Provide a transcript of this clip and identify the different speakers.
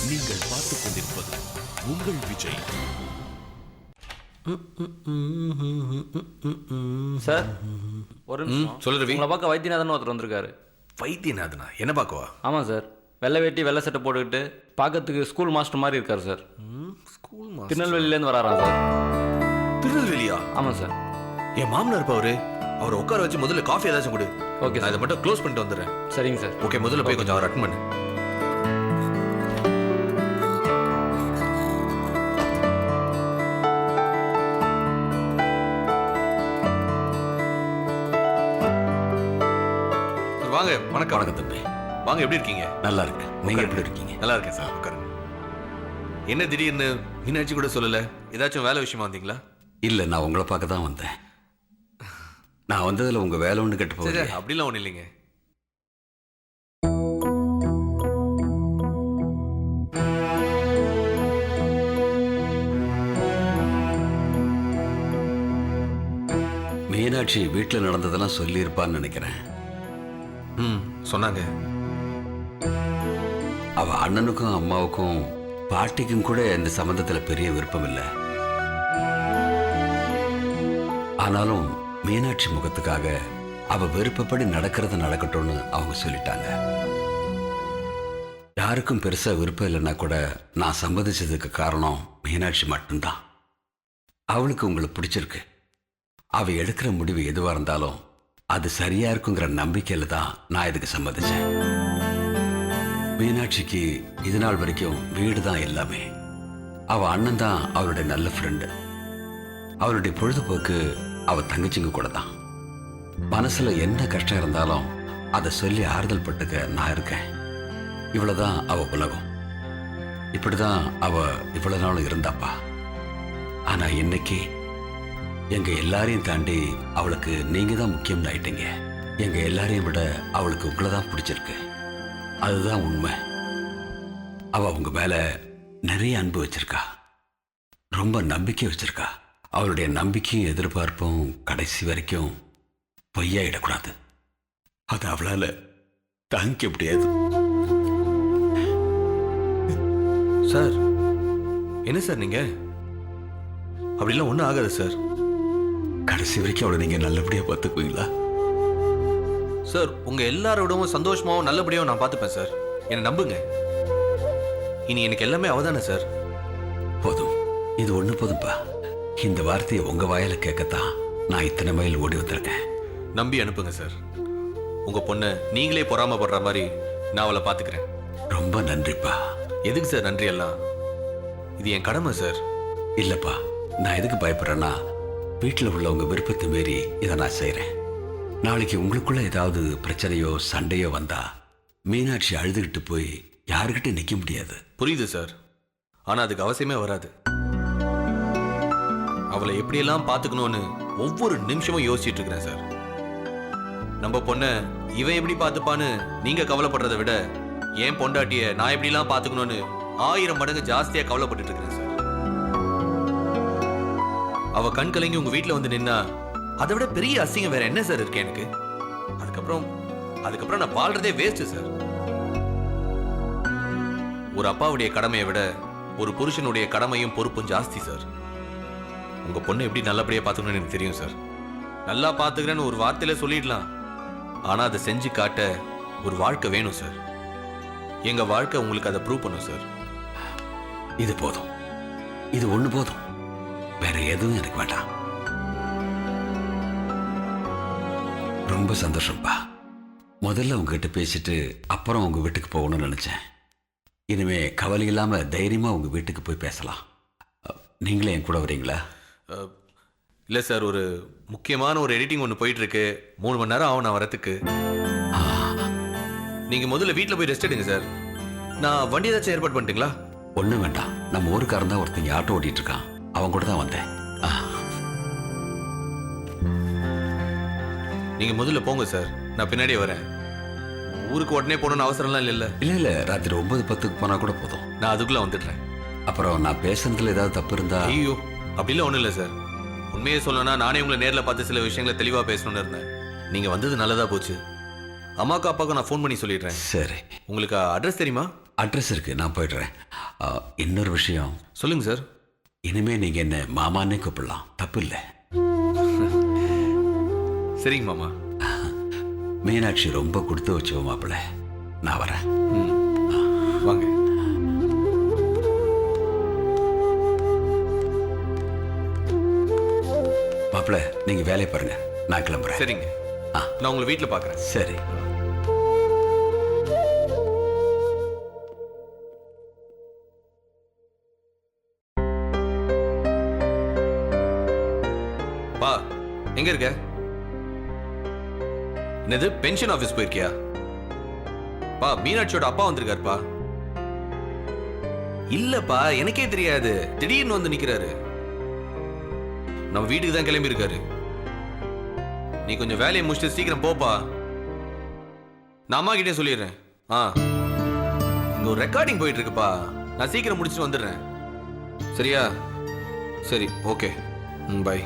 Speaker 1: நீங்கள் பார்த்துக் கொண்டிருப்பது உங்கள் விஜய்.
Speaker 2: சார் ஒரு நிமிஷம்.
Speaker 3: சொல்லு ரவி.
Speaker 2: உங்களை பார்க்க வைத்தியநாதன் ஒருத்தர் வந்திருக்காரு.
Speaker 3: வைத்தியநாதனா? என்ன பார்க்கவா?
Speaker 2: ஆமாம் சார், வெள்ளை வேட்டி வெள்ளை சட்டை போட்டுக்கிட்டு பார்க்கறதுக்கு ஸ்கூல் மாஸ்டர் மாதிரி இருக்காரு சார்.
Speaker 3: School master?
Speaker 2: திருநெல்வேலியிலேருந்து வராராம் சார்.
Speaker 3: திருநெல்வேலியா?
Speaker 2: ஆமாம் சார்.
Speaker 3: என் மாமனார் இருப்பா அவரு. அவரை உட்கார வச்சு முதல்ல காஃபி ஏதாச்சும் கொடு.
Speaker 2: ஓகே
Speaker 3: நான்
Speaker 2: சார்.
Speaker 3: இதை மட்டும் க்ளோஸ் பண்ணிட்டு வந்துடுறேன்.
Speaker 2: சரிங்க சார்.
Speaker 3: ஓகே, முதல்ல போய் கொஞ்சம் அவர் அட்டன் பண்ணு. வாங்க. வணக்கம்.
Speaker 4: வணக்கம் தம்பி.
Speaker 3: வாங்க, எப்படி இருக்கீங்க?
Speaker 4: நல்லா இருக்கு. நீங்க எப்படி இருக்கீங்க?
Speaker 3: நல்லா இருக்கேன் சார். உட்காருங்க. என்ன திடீர்னு மீனாட்சி கூட சொல்லல? ஏதாச்சும் வேலை விஷயமா வந்தீங்களா?
Speaker 4: இல்ல, நான் உங்களை பார்க்க தான் வந்தேன். நான் வந்ததுல உங்க வேலை ஒண்ணு கெட்டு
Speaker 3: சரி,
Speaker 4: போகுது.
Speaker 3: அப்படிலாம் ஒண்ணும் இல்லைங்க.
Speaker 4: மீனாட்சி வீட்டுல நடந்ததெல்லாம் சொல்லி இருப்பான்னு நினைக்கிறேன்.
Speaker 3: சொன்னாங்க.
Speaker 4: அவ அண்ணனுக்கும் அம்மாவுக்கும் பாட்டிக்கும் கூட இந்த சம்பந்தத்துல பெரிய விருப்பம் இல்லை. ஆனாலும் மீனாட்சி முகத்துக்காக அவ விருப்பப்படி நடக்கிறது நடக்கட்டும்னு அவங்க சொல்லிட்டாங்க. யாருக்கும் பெருசா விருப்பம் இல்லைன்னா கூட நான் சம்மதிச்சதுக்கு காரணம் மீனாட்சி மட்டும்தான். அவளுக்கு உங்களை பிடிச்சிருக்கு. அவ எடுக்கிற முடிவு எதுவா இருந்தாலும் அது சரியா இருக்குங்கிற நம்பிக்கையில தான் நான் இதுக்கு சம்மதிச்சேன். மீனாட்சிக்கு இது நாள் வரைக்கும் வீடு தான் எல்லாமே. அவ அண்ணன் தான் அவளுடைய நல்ல ஃப்ரெண்டு. அவளுடைய பொழுதுபோக்கு அவ தங்கச்சிங்க கூட தான். மனசுல என்ன கஷ்டம் இருந்தாலும் அதை சொல்லி ஆறுதல் பட்டுக்க நான் இருக்கேன். இவ்வளவுதான் அவ உலகம். இப்படிதான் அவ இவ்வளவு நாளும் இருந்தாப்பா. ஆனா இன்னைக்கு எங்க எல்லாரையும் தாண்டி அவளுக்கு நீங்க தான் முக்கியம் ஆயிட்டீங்க. எங்க எல்லாரையும் விட அவளுக்கு உங்களை தான் பிடிச்சிருக்கு. அதுதான் உண்மை. அவ உங்க மேல நிறைய அன்பு வச்சிருக்கா. ரொம்ப நம்பிக்கை வச்சிருக்கா. அவளுடைய நம்பிக்கையும் எதிர்பார்ப்பும் கடைசி வரைக்கும் பொய்யாயிடக்கூடாது. அது அவளால தாங்கிக்க முடியாது.
Speaker 3: சார், என்ன சார் நீங்க? அப்படிலாம் ஒன்றும் ஆகாது சார்.
Speaker 4: கடைசி வரைக்கும் அவளை நீங்க நல்லபடியா பார்த்துக்குவீங்களா?
Speaker 3: சார், உங்க எல்லாரோடவும் சந்தோஷமாவும் நல்லபடியாவும் நான் பார்த்துப்பேன் சார். என்னை நம்புங்க. இனி எனக்கு எல்லாமே அவதானே சார்.
Speaker 4: போதும், இது ஒண்ணு போதும்பா. இந்த வார்த்தையை உங்க வாயில கேட்கத்தான் நான் இத்தனை மைல் ஓடி வந்திருக்கேன்.
Speaker 3: நம்பி அனுப்புங்க சார். உங்க பொண்ணை நீங்களே பொறாமப்படுற மாதிரி நான் அவளை பார்த்துக்கிறேன்.
Speaker 4: ரொம்ப நன்றிப்பா.
Speaker 3: எதுக்கு சார் நன்றி எல்லாம்? இது என் கடமை சார்.
Speaker 4: இல்லப்பா, நான் எதுக்கு பயப்படுறேன்னா வீட்டில் உள்ள உங்க விருப்பத்தை மீறி இதை நான் செய்றேன். நாளைக்கு உங்களுக்குள்ள ஏதாவது பிரச்சனையோ சண்டையோ வந்தா மீனாட்சி அழுதுகிட்டு போய் யாருக்கிட்ட நிக்க முடியாது.
Speaker 3: புரியுது சார். ஆனா அதுக்கு அவசியமே வராது. அவளை எப்படியெல்லாம் பார்த்துக்கணும்னு ஒவ்வொரு நிமிஷமும் யோசிச்சுட்டு இருக்கிறேன் சார். நம்ம பொண்ணை இவன் எப்படி பார்த்துப்பான்னு நீங்க கவலைப்படுறதை விட என் பொண்டாட்டிய நான் எப்படிலாம் பார்த்துக்கணும்னு 1000 மடங்கு ஜாஸ்தியா கவலைப்பட்டு இருக்கிறேன் சார். அவ கண் கலங்கி உங்க வீட்டுல வந்து நின்னா அதை விட பெரிய அசிங்கம் வேற என்ன சார் இருக்கு எனக்கு? அதுக்கப்புறம் நான் வாழ்றதே வேஸ்ட் சார். ஒரு அப்பாவுடைய கடமையை விட ஒரு புருஷனுடைய கடமையும் பொறுப்பும் ஜாஸ்தி சார். உங்க பொண்ணு எப்படி நல்லபடியா பாத்துக்கணும்னு எனக்கு தெரியும் சார். நல்லா பாத்துக்கிறேன்னு ஒரு வார்த்தையில சொல்லிடலாம். ஆனா அதை செஞ்சு காட்ட ஒரு வாழ்க்கை வேணும் சார். எங்க வாழ்க்கை உங்களுக்கு அதை ப்ரூவ் பண்ணும் சார்.
Speaker 4: இது போதும். இது ஒண்ணு போதும். வேற எதுவும் எனக்கு வேண்டாம். ரொம்ப சந்தோஷம்ப்பா. முதல்ல உங்ககிட்ட பேசிட்டு அப்புறம் உங்க வீட்டுக்கு போகணும்னு நினைச்சேன். இனிமே கவலை இல்லாம தைரியமா உங்க வீட்டுக்கு போய் பேசலாம். நீங்களே என் கூட வரீங்களா?
Speaker 3: இல்ல சார், ஒரு முக்கியமான ஒரு எடிட்டிங் ஒன்று போயிட்டு இருக்கு. 3 மணி நேரம் ஆகும் நான் வரத்துக்கு. நீங்க முதல்ல வீட்டில் போய் ரெஸ்ட் எடுங்க சார். நான் வண்டி ஏதாச்சும் ஏற்பாடு பண்ணிட்டீங்களா?
Speaker 4: ஒண்ணும் வேண்டாம். நம்ம ஊருக்காரன் தான் ஒருத்தங்க ஆட்டோ ஓட்டிட்டு இருக்கான். அவன் கூட தான் வந்தேன்.
Speaker 3: நீங்க முதல்ல போங்க சார், நான் பின்னாடியே வரேன். ஊருக்கு உடனே போகணும்னு அவசரம்லாம் இல்லைல்ல?
Speaker 4: இல்ல, ராத்திரி 9-10க்கு போனா கூட போதும்.
Speaker 3: நான் அதுக்குள்ள வந்துடுறேன்.
Speaker 4: அப்புறம் நான் பேசுறதுல ஏதாவது தப்பு இருந்தா?
Speaker 3: ஐயோ, அப்படிலாம் ஒன்றும் இல்லை சார். உண்மையை சொல்லணும்னா நானே உங்களை நேரில் பார்த்து சில விஷயங்களை தெளிவாக பேசணும்னு இருந்தேன். நீங்கள் வந்தது நல்லதாக போச்சு. அம்மாக்கும் அப்பாவுக்கும் நான் ஃபோன் பண்ணி சொல்லிடுறேன்.
Speaker 4: சரி.
Speaker 3: உங்களுக்கு அட்ரஸ் தெரியுமா?
Speaker 4: அட்ரஸ் இருக்கு, நான் போயிடுறேன். இன்னொரு விஷயம்,
Speaker 3: சொல்லுங்க சார்.
Speaker 4: இனிமே நீங்க என்ன மாமான்னே கூப்பிடலாம், தப்பு இல்லை.
Speaker 3: சரிங்க மாமா.
Speaker 4: மீனாட்சி ரொம்ப கொடுத்து வச்சோ மாப்பிள்ள. நான் வரேன்.
Speaker 3: வாங்க.
Speaker 4: மாப்பிள்ள, நீங்க வேலையை பாருங்க, நான் கிளம்புறேன்.
Speaker 3: சரிங்க. நான் உங்களை வீட்டில் பார்க்குறேன்.
Speaker 4: சரி.
Speaker 3: பா, எங்க இருக்க? என்னது, பென்ஷன் ஆபீஸ் போயிருக்கியா? பா, மீனாட்சியோட அப்பா வந்திருக்காருப்பா. இல்லப்பா, எனக்கே தெரியாது, திடீர்னு வந்து நிக்கிறாரு. நம்ம வீட்டுக்கு தான் கிளம்பி இருக்காரு. நீ கொஞ்சம் வேலையை முடிச்சுட்டு சீக்கிரம் போப்பா. நான் அம்மா கிட்டே சொல்லிடுறேன். இங்க ஒரு ரெக்கார்டிங் போயிட்டு இருக்குப்பா, நான் சீக்கிரம் முடிச்சுட்டு வந்துடுறேன். சரியா? சரி, ஓகே, பை.